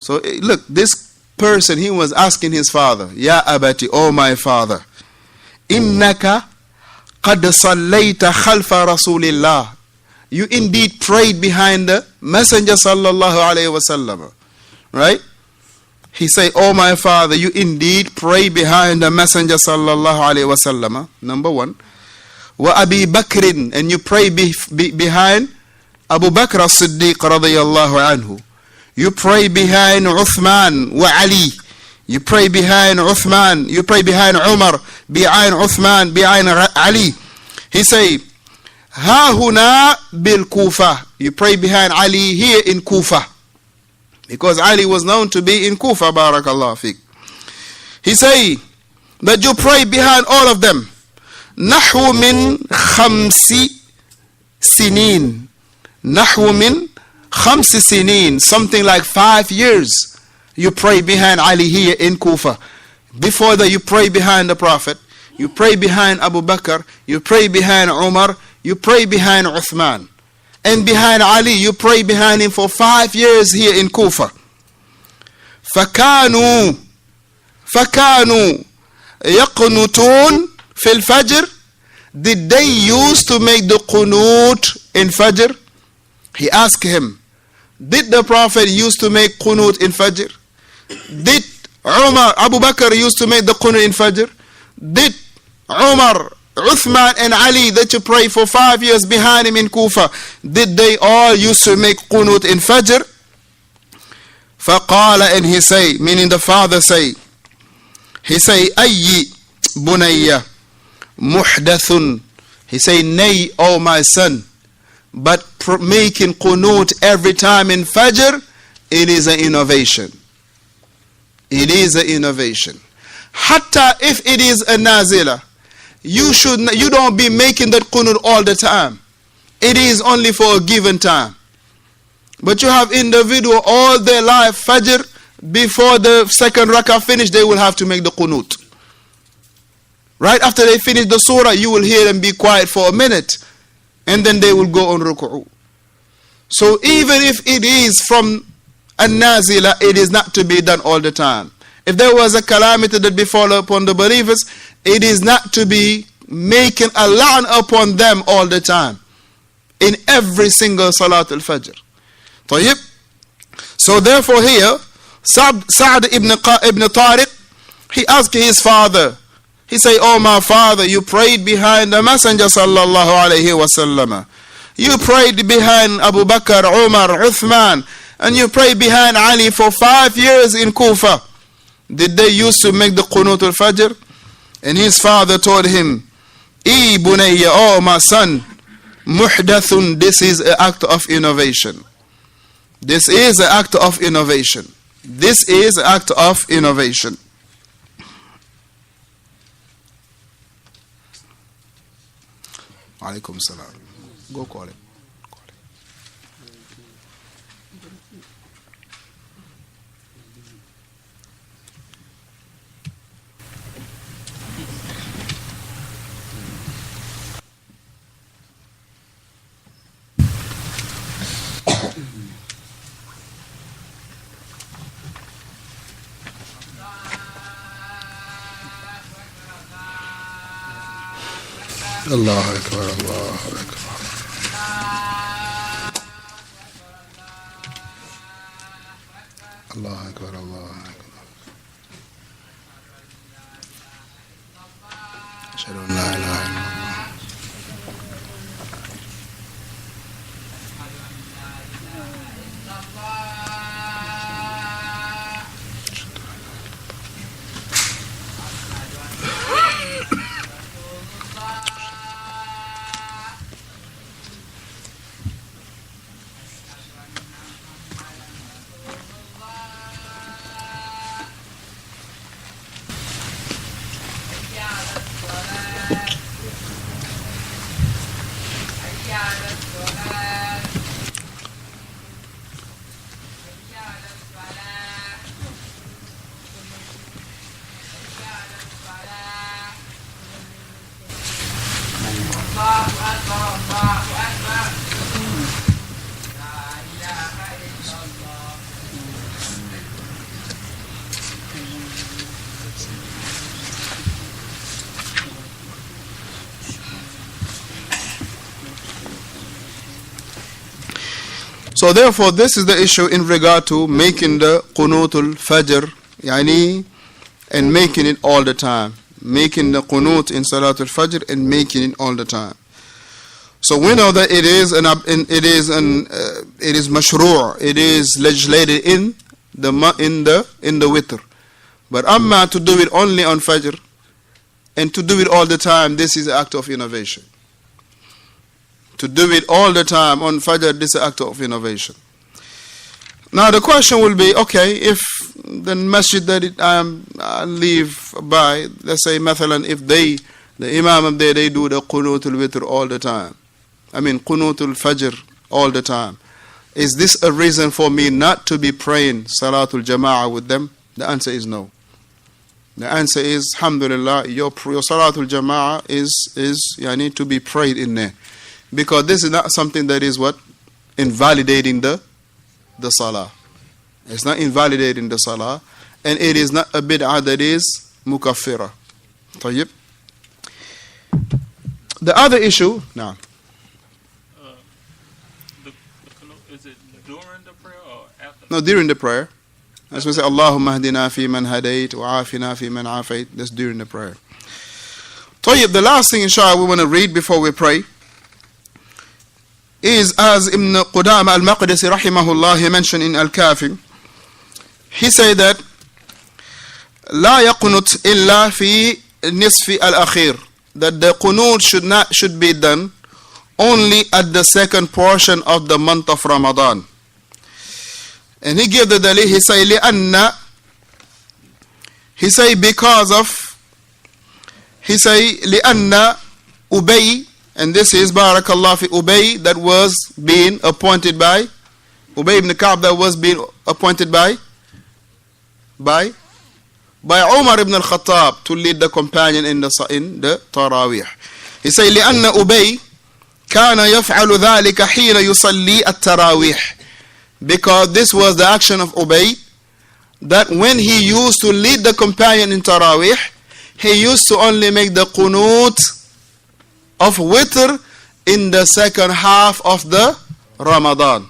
So look, this person, he was asking his father, Ya abati, oh my father, innaka qad sallayta khalfa rasulillah. You indeed prayed behind the Messenger sallallahu alayhi wasallam. Right? He say, oh my father, you indeed pray behind the Messenger sallallahu alayhi wasallam. Number one. Wa Abi Bakrin, and you pray behind Abu Bakr as-Siddiq radiyallahu anhu. You pray behind Uthman wa Ali. You pray behind Uthman. You pray behind Umar, behind Uthman, behind Ali. He say, Ha huna bil Kufa. You pray behind Ali here in Kufa. Because Ali was known to be in Kufa, barakallahu fiqh. He say that you pray behind all of them. Nahwu min khamsi sinin. Nahwu min khamsi sinin. Something like 5 years. You pray behind Ali here in Kufa. Before that, you pray behind the Prophet. You pray behind Abu Bakr. You pray behind Umar. You pray behind Uthman. And behind Ali, you pray behind him for 5 years here in Kufa. فَكَانُوا يَقْنُتُونَ فِي الْفَجْرِ. Did they used to make the qunut in Fajr? He asked him, did the Prophet used to make qunut in Fajr? Did Abu Bakr used to make the qunut in Fajr? Did Umar, Uthman and Ali that you pray for 5 years behind him in Kufa, did they all used to make qunut in Fajr? فَقَالَ, and he say, meaning the father say, he say, أَيِّ بُنَيَّ muhdathun. He say, nay, oh my son, but making qunut every time in Fajr, it is an innovation. It is an innovation. Hatta if it is a nazila, you don't be making that qunut all the time. It is only for a given time. But you have individual all their life, Fajr, before the second rakah finish, they will have to make the qunut. Right after they finish the surah, you will hear them be quiet for a minute, and then they will go on ruku'u. So even if it is from a nazila, it is not to be done all the time. If there was a calamity that befall upon the believers, it is not to be making a la'an upon them all the time, in every single salat al-fajr. طيب. So therefore here, Sa'd ibn Tariq, he asked his father, he say, oh my father, you prayed behind the Messenger sallallahu alayhi wasallam. You prayed behind Abu Bakr, Umar, Uthman, and you prayed behind Ali for 5 years in Kufa. Did they used to make the qunut al-fajr? And his father told him, bunayya, oh my son, muhdathun, this is an act of innovation. This is an act of innovation. This is an act of innovation. Alaikum salam. Go call it. Allah Akbar, Allah Akbar. Allah Akbar, Allah Akbar. Ashhadu an la ilaha illallah. So therefore, this is the issue in regard to making the Qunutul Fajr, yani, and making it all the time. Making the Qunut in Salatul Fajr and making it all the time. So we know that it is mashru', it is legislated in the witr. But amma to do it only on Fajr and to do it all the time, this is an act of innovation. To do it all the time on Fajr, this is an act of innovation. Now the question will be, okay, if the masjid that I live by, let's say, mathalan, if the imam up there, they do the Qunutul Witr all the time. I mean, Qunutul Fajr all the time. Is this a reason for me not to be praying Salatul Jama'ah with them? The answer is no. The answer is, alhamdulillah, your Salatul Jama'ah is yani, to be prayed in there. Because this is not something that is what? Invalidating the Salah. It's not invalidating the Salah. And it is not a bid'ah that is mukaffira. طيب. The other issue, now. Is it during the prayer or after? No, during the prayer. As we say, Allahumma hdina fi man hadayt wa afina fi man afayt. That's during the prayer. طيب, the last thing, inshallah, we want to read before we pray is, as Ibn Qudama al-Maqdisi rahimahullah, he mentioned in Al-Kafi, he said that لا يقنط إلا في نصف الأخير, that the qunut should be done only at the second portion of the month of Ramadan. And he gave the dalil, he say لأن, he say because of, he say لأن Ubay, and this is Barakallah fi Ubay, that was being appointed by Ubay ibn Ka'b, that was being appointed by Umar ibn al-Khattab to lead the companion in the Taraweeh. He say لأن Ubay كان يفعل ذلك حين يصلي التراويح, because this was the action of Ubay, that when he used to lead the companion in Taraweeh, he used to only make the qunut of witr in the second half of the Ramadan.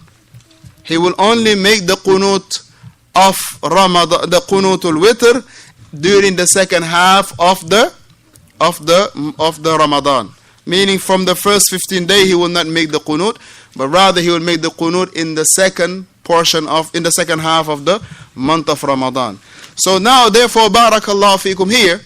He will only make the qunut of Ramadan, the qunutul witr, during the second half of the Ramadan. Meaning from the first 15 days he will not make the qunut, but rather he will make the qunut in the second half of the month of Ramadan. So now, therefore, Barakallahu fikum, here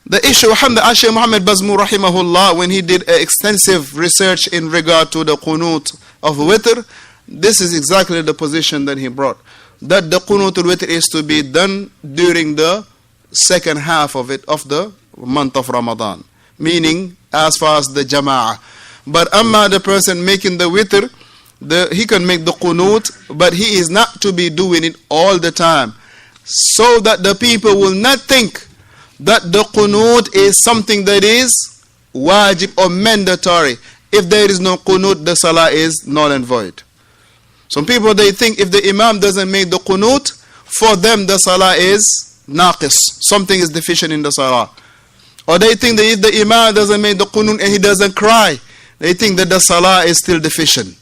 the issue, Shaykh Muhammad Bazmur rahimahullah, when he did extensive research in regard to the qunut of witr, this is exactly the position that he brought, that the qunutul witr is to be done during the second half of the month of Ramadan, meaning as far as the jama'ah. But amma the person making the witr, he can make the qunut, but he is not to be doing it all the time, so that the people will not think that the qunut is something that is wajib or mandatory. If there is no qunut, the salah is null and void. Some people, they think if the imam doesn't make the qunut, for them the salah is naqis, something is deficient in the salah. Or they think that if the imam doesn't make the qunut and he doesn't cry, they think that the salah is still deficient.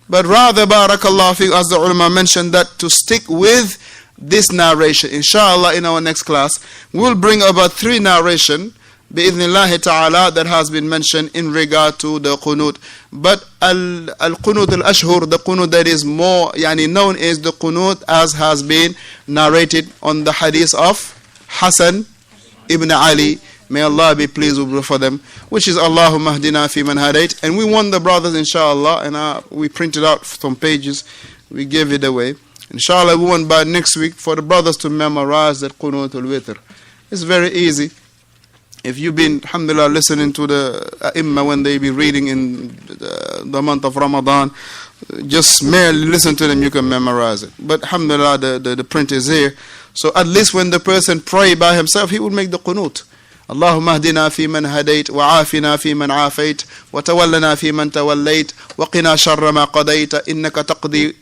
But rather, Barakallah fi, as the ulama mentioned, that to stick with this narration, inshallah, in our next class, we'll bring about 3 narration, bi'idhnillahi ta'ala, that has been mentioned in regard to the qunut. But al-qunut al-ashhur, the qunut that is more known, is the qunut as has been narrated on the hadith of Hasan ibn Ali, may Allah be pleased with for them, which is Allahumma hdina fi man hadayt. And we want the brothers, inshallah, and we printed out some pages, we gave it away. Inshallah, we want by next week for the brothers to memorize that Qunutul Witr. It's very easy. If you've been, alhamdulillah, listening to the A'imma when they be reading in the month of Ramadan, just merely listen to them, you can memorize it. But alhamdulillah, the print is here. So at least when the person pray by himself, he will make the Qunut. اللهم اهدنا فيمن هديت وعافنا فيمن عافيت وتولنا فيمن توليت وقنا شر ما قضيت إنك تقضي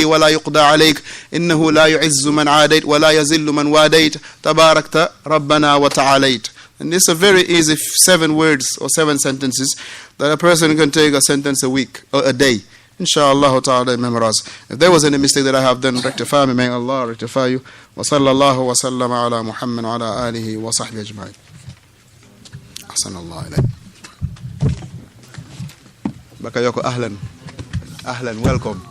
ولا يقضى عليك إنه لا يعز من عاديت ولا يذل من واديت تباركت ربنا وتعاليت. And this is a very easy 7 words or 7 sentences that a person can take a sentence a week or a day. Inshallah ta'ala memorize. If there was any mistake that I have done, rectify me. May Allah rectify you. Wa sallallahu wa sallama ala Muhammad wa ala alihi wa sahbihi ajma'in. Ahsanallah ilayk. Bakayoko ahlan. Ahlan, welcome.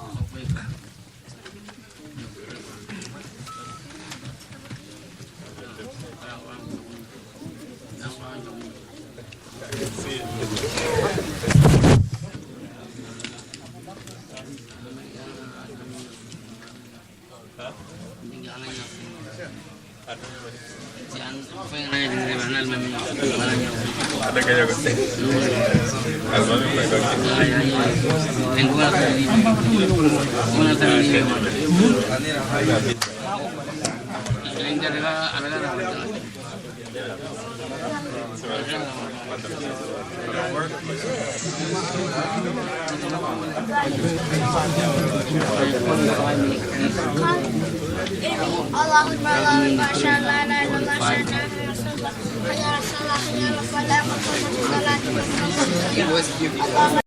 Allahu Akbar, Allahu Akbar, Shalla la ilaha illallah, Shalla Rasulullah, Hayya ala salah, hayya ala falah, Salatu wa salam.